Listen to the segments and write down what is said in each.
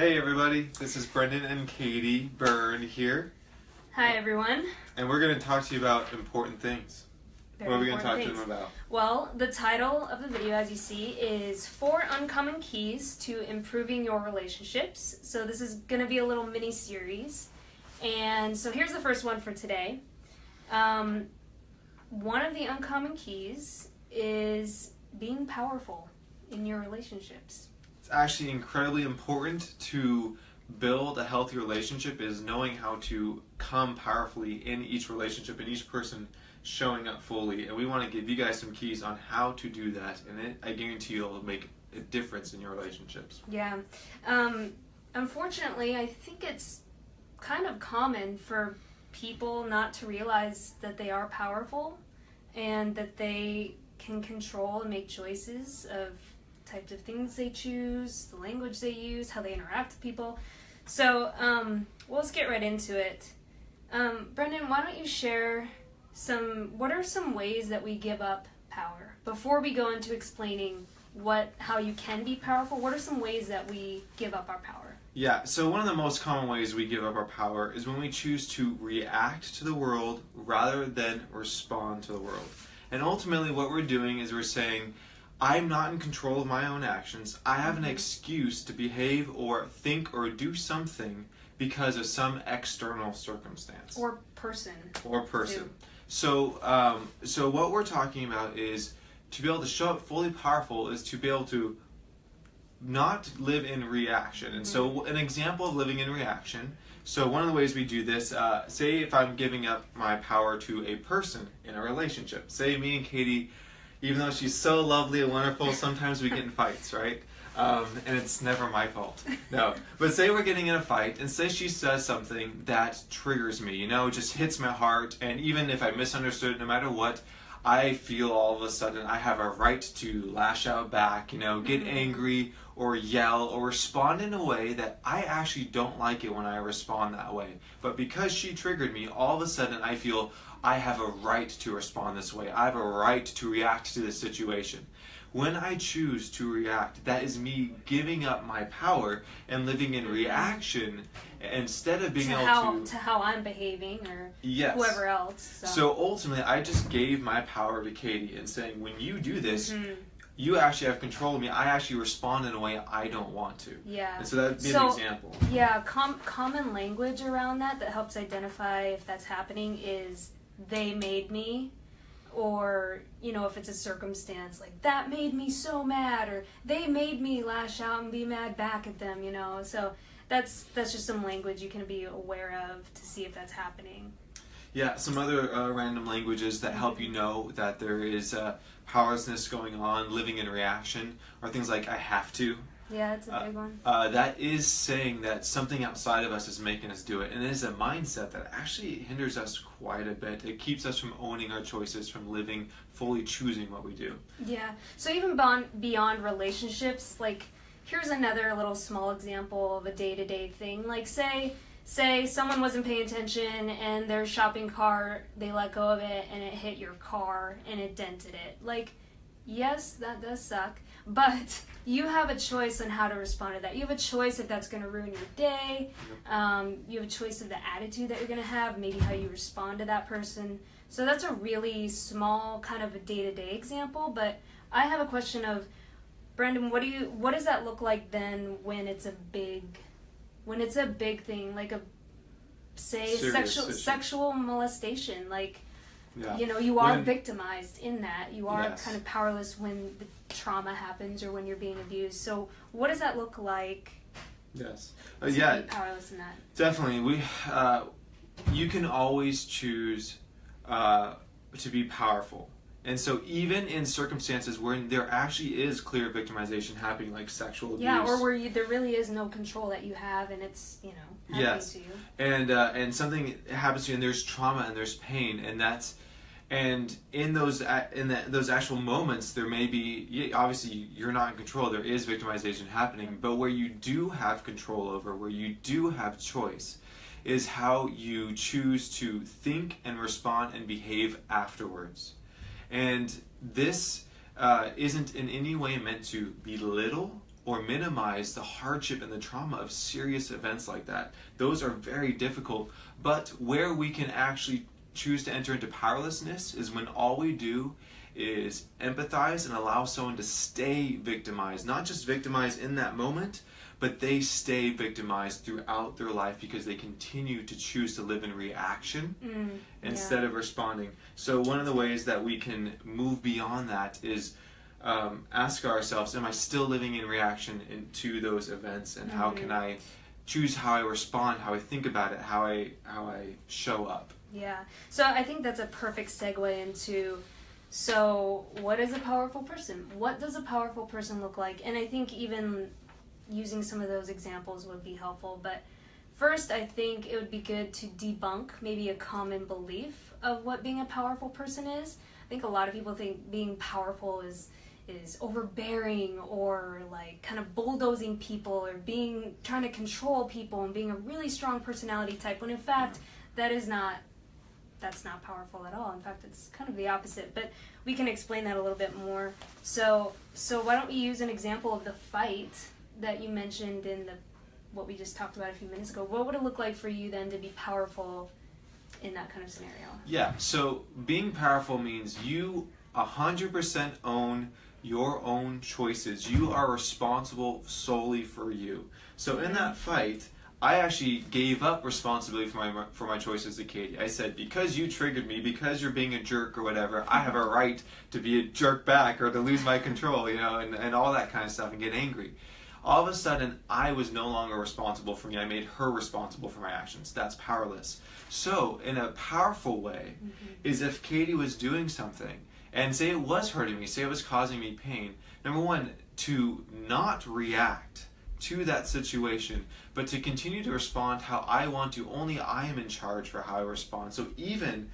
Hey everybody, this is Brendon and Katie Byrne here. Hi everyone. And we're going to talk to you about important things. What are we going to talk to them about? Well, the title of the video, as you see, is 4 Uncommon Keys to Improving Your Relationships. So this is going to be a little mini-series. And so here's the first one for today. One of the uncommon keys is being powerful in your relationships. It's actually incredibly important to build a healthy relationship is knowing how to come powerfully in each relationship and each person showing up fully. And we want to give you guys some keys on how to do that. And I guarantee you it'll make a difference in your relationships. Yeah. Unfortunately, I think it's kind of common for people not to realize that they are powerful and that they can control and make choices of types of things they choose, the language they use, how they interact with people. So let's get right into it. Brendon, why don't you share what are some ways that we give up power? Before we go into explaining how you can be powerful, what are some ways that we give up our power? Yeah, so one of the most common ways we give up our power is when we choose to react to the world rather than respond to the world. And ultimately what we're doing is we're saying, I'm not in control of my own actions. I have an excuse to behave or think or do something because of some external circumstance. Or person. Too. So what we're talking about is to be able to show up fully powerful is to be able to not live in reaction. And so an example of living in reaction, so one of the ways we do this, say if I'm giving up my power to a person in a relationship. Say me and Katie, even though she's so lovely and wonderful, sometimes we get in fights, right? And it's never my fault. No. But say we're getting in a fight, and say she says something that triggers me, just hits my heart, and even if I misunderstood, no matter what, I feel all of a sudden I have a right to lash out back, get angry or yell or respond in a way that I actually don't like it when I respond that way. But because she triggered me, all of a sudden I feel I have a right to respond this way. I have a right to react to this situation. When I choose to react, that is me giving up my power and living in reaction instead of being able to how I'm behaving or yes. whoever else. So ultimately, I just gave my power to Katie and saying, when you do this, you actually have control of me. I actually respond in a way I don't want to. Yeah. And so that would be an example. Yeah, common language around that helps identify if that's happening is they made me. Or, if it's a circumstance like that made me so mad, or they made me lash out and be mad back at them, So that's just some language you can be aware of to see if that's happening. Yeah, some other random languages that help you know that there is powerlessness going on, living in reaction, are things like I have to. Yeah, it's a big one. That is saying that something outside of us is making us do it. And it is a mindset that actually hinders us quite a bit. It keeps us from owning our choices, from living, fully choosing what we do. Yeah. So even beyond relationships, here's another little small example of a day-to-day thing. Say someone wasn't paying attention and their shopping cart, they let go of it and it hit your car and it dented it. Yes, that does suck, but you have a choice on how to respond to that. You have a choice if that's going to ruin your day. You have a choice of the attitude that you're going to have, maybe how you respond to that person. So that's a really small kind of a day-to-day example, but I have a question of, Brendon, what does that look like then when it's a big thing, like sexual molestation, Yeah. You are victimized in that. You are kind of powerless when the trauma happens or when you're being abused. So what does that look like? Yes. To be powerless in that? Definitely. You can always choose to be powerful. And so even in circumstances where there actually is clear victimization happening, like sexual abuse. Yeah, or where there really is no control that you have and it's, happening to you. And something happens to you and there's trauma and there's pain and in those actual moments there may be, obviously you're not in control, there is victimization happening, but where you do have control over, where you do have choice, is how you choose to think and respond and behave afterwards. And this isn't in any way meant to belittle or minimize the hardship and the trauma of serious events like that. Those are very difficult, but where we can actually choose to enter into powerlessness is when all we do is empathize and allow someone to stay victimized, not just victimized in that moment, but they stay victimized throughout their life because they continue to choose to live in reaction instead of responding. So one of the ways that we can move beyond that is ask ourselves, am I still living in reaction to those events, and how can I choose how I respond, how I think about it, how I show up. Yeah. So I think that's a perfect segue into, so what is a powerful person? What does a powerful person look like? And I think even using some of those examples would be helpful. But first, I think it would be good to debunk maybe a common belief of what being a powerful person is. I think a lot of people think being powerful is overbearing, or like kind of bulldozing people, or trying to control people and being a really strong personality type, when in fact that's not powerful at all. In fact, it's kind of the opposite, but we can explain that a little bit more. So why don't we use an example of the fight that you mentioned in what we just talked about a few minutes ago. What would it look like for you then to be powerful in that kind of scenario? Yeah, so being powerful means you 100% own your own choices. You are responsible solely for you. So in that fight, I actually gave up responsibility for my choices to Katie. I said, because you triggered me, because you're being a jerk or whatever, I have a right to be a jerk back or to lose my control, and all that kind of stuff, and get angry. All of a sudden, I was no longer responsible for me. I made her responsible for my actions. That's powerless. So, in a powerful way, is if Katie was doing something, and say it was hurting me, say it was causing me pain, number one, to not react to that situation, but to continue to respond how I want to. Only I am in charge for how I respond. So even,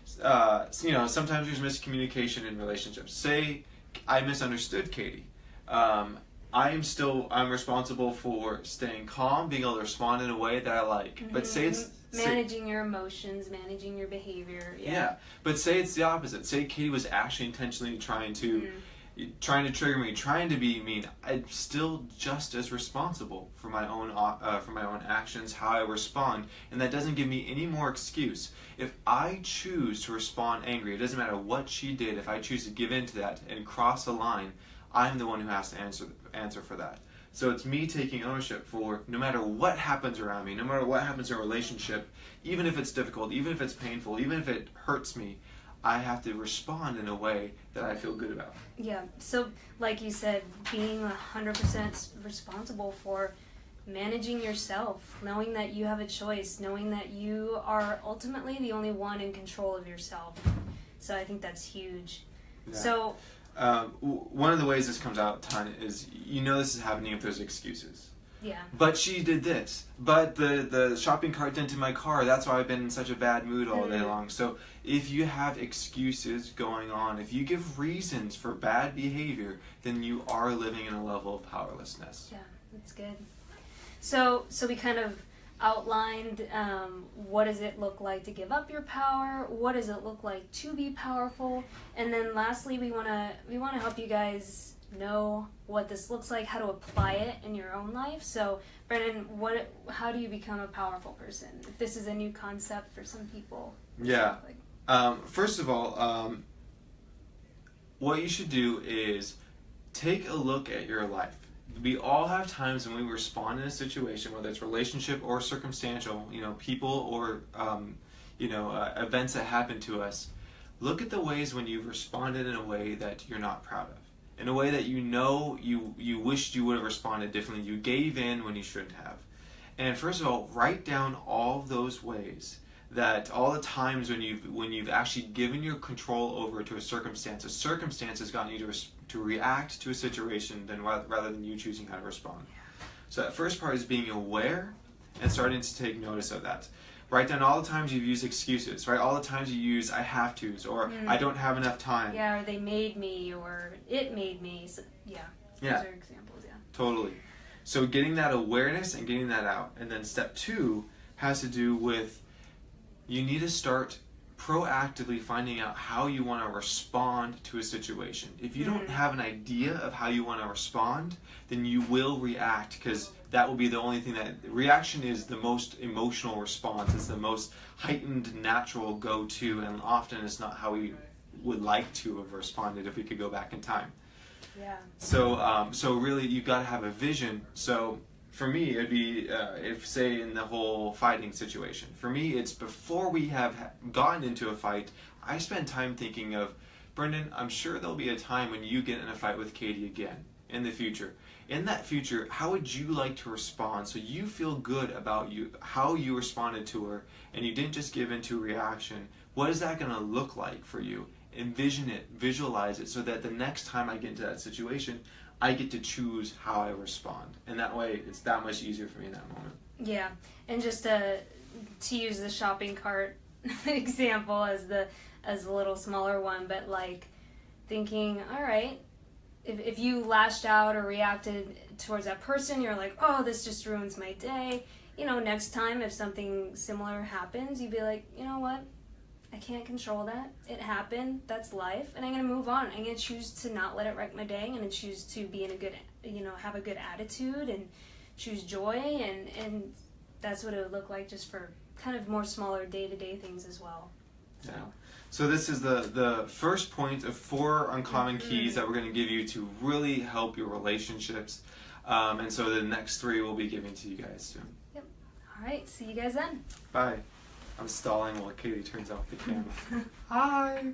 sometimes there's miscommunication in relationships. Say I misunderstood Katie. I'm responsible for staying calm, being able to respond in a way that I like. But say it's managing your emotions, managing your behavior. Yeah. But say it's the opposite. Say Katie was actually intentionally trying to trigger me, trying to be mean. I'm still just as responsible for my own actions, how I respond, and that doesn't give me any more excuse. If I choose to respond angry, it doesn't matter what she did. If I choose to give in to that and cross a line, I'm the one who has to answer for that. So it's me taking ownership for no matter what happens around me, no matter what happens in a relationship, even if it's difficult, even if it's painful, even if it hurts me, I have to respond in a way that I feel good about. Yeah, so like you said, being 100% responsible for managing yourself, knowing that you have a choice, knowing that you are ultimately the only one in control of yourself. So I think that's huge. Yeah. So one of the ways this comes out a ton is, this is happening if there's excuses. Yeah. But she did this. But the shopping cart dented my car. That's why I've been in such a bad mood all day long. So if you have excuses going on, if you give reasons for bad behavior, then you are living in a level of powerlessness. Yeah, that's good. So we kind of outlined what does it look like to give up your power, what does it look like to be powerful, and then lastly we want to help you guys know what this looks like, how to apply it in your own life. So Brendon, how do you become a powerful person, if this is a new concept for some people? Yeah. First of all, what you should do is take a look at your life. We all have times when we respond in a situation, whether it's relationship or circumstantial, people or events that happen to us. Look at the ways when you've responded in a way that you're not proud of, in a way that you wished you would have responded differently. You gave in when you shouldn't have. And first of all, write down all of those ways, that all the times when you've actually given your control over to a circumstance has gotten you to react to a situation rather than you choosing how to respond. So that first part is being aware and starting to take notice of that. Write down all the times you've used excuses, right? All the times you use I have to's, or I don't have enough time. Yeah, or they made me, or it made me. So, yeah. Those are examples, yeah. Totally. So getting that awareness and getting that out. And then step 2 has to do with, you need to start proactively finding out how you want to respond to a situation. If you don't have an idea of how you want to respond, then you will react, because that will be the only thing that reaction is the most emotional response. It's the most heightened natural go-to, and often it's not how we would like to have responded if we could go back in time. Yeah. So really you've got to have a vision. So for me, it'd be, if say in the whole fighting situation, for me it's before we have gotten into a fight, I spend time thinking of, Brendon, I'm sure there'll be a time when you get in a fight with Katie again in the future. In that future, how would you like to respond so you feel good about how you responded to her and you didn't just give into a reaction? What is that going to look like for you? Envision it, visualize it, so that the next time I get into that situation, I get to choose how I respond, and that way it's that much easier for me in that moment. Yeah, and just to use the shopping cart example as the little smaller one, but like thinking, all right, if you lashed out or reacted towards that person, you're like, oh, this just ruins my day. You know, next time if something similar happens, you'd be like, you know what? I can't control that. It happened. That's life. And I'm going to move on. I'm going to choose to not let it wreck my day. I'm going to choose to be in a good, have a good attitude and choose joy. And that's what it would look like just for kind of more smaller day-to-day things as well. So. Yeah. So this is the first point of 4 uncommon keys that we're going to give you to really help your relationships. And so the next 3 we'll be giving to you guys soon. Yep. All right. See you guys then. Bye. I'm stalling while Katie turns off the camera. Hi!